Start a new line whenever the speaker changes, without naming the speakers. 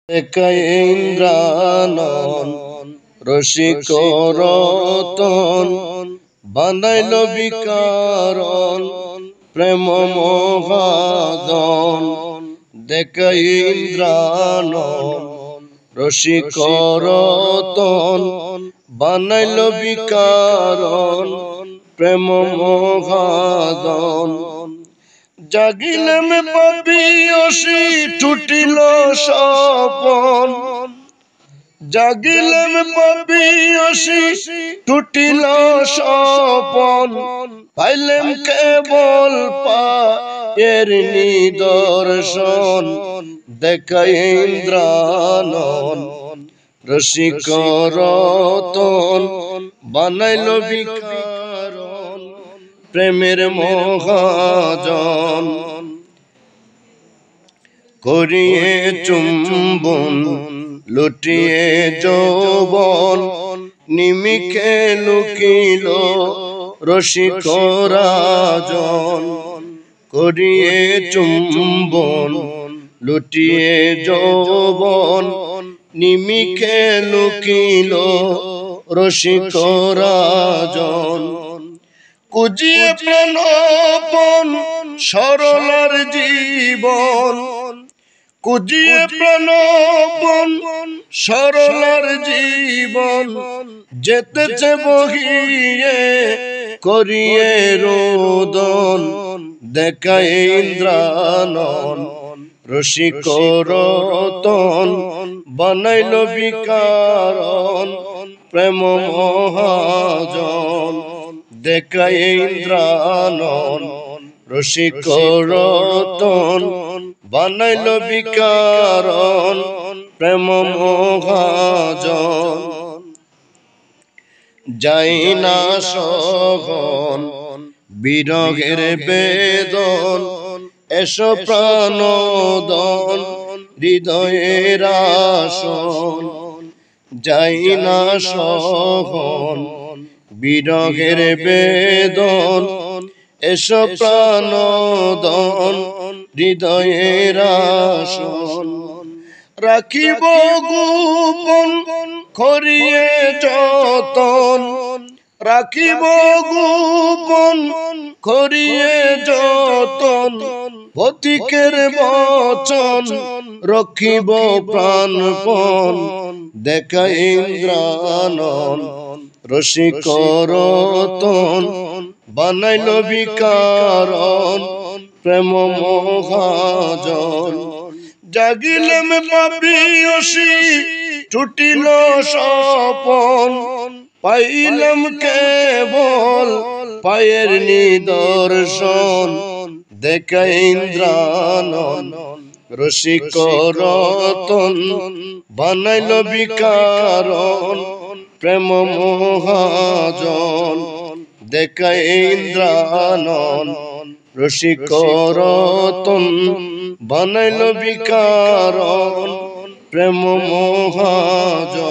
একাই ইন্দ্রানন রসিক রতন বানাইল বিকারণ প্রেম মহাদন। দেখাই ইন্দ্রানন রসিক রতন বানাইল বিকারণ প্রেম মহাদন। জাগিলেম পাপিয়সী টুটিল স্বপন, জাগিলেম পাপিয়সী টুটিল স্বপন। পাইলেম কেবল পায়ের নিদর্শন। দেখাই ইন্দ্রানন রসিক রতন বানাইল বিকারণ প্রেমের মহাজন। করিয়ে চুম্বন লুটিয়ে যৌবন নিমিকে লুকিল রসিক রাজন। করিয়ে চুম্বন লুটিয়ে যৌবন নিমিকে লুকিল রসিক রাজন। কুজিয়ে প্রাণপণ সরলার জীবন, কুজিয়ে প্রাণপণ সরলার জীবন। যেতেছে বহিয়ে করিয়ে রোদন। দেখাই ইন্দ্রানন রসিক রতন বানাইল বিকারণ প্রেম মহাজন। দেখাই ইন্দ্রানন রসিক রতন বানাইল বিকারণ প্রেম মহাজন। যাই না সহন বিরহের বেদন, এসো প্রাণদন হৃদয়ের আসন। যাই না সহন বিরহের বেদন, এসো প্রাণদন হৃদয়ের আসন। রাখিব গোপন করিয়ে যতন, রাখিব গোপন করিয়ে যতন। পথিকের বচন রখিব প্রাণপণ। দেখাই ইন্দ্রানন রসিক রতন বানাইল বিকারণ প্রেম মহাজন। জাগিলেম পাপিয়সী টুটিল স্বপন, পাইলাম কেবল পায়ের নিদর্শন। দেখাই ইন্দ্রানন রসিক রতন বানাইল বিকারণ প্রেম মহাজন। দেখাই ইন্দ্রানন রসিক রতন বানাইল বিকারণ প্রেম মহাজন।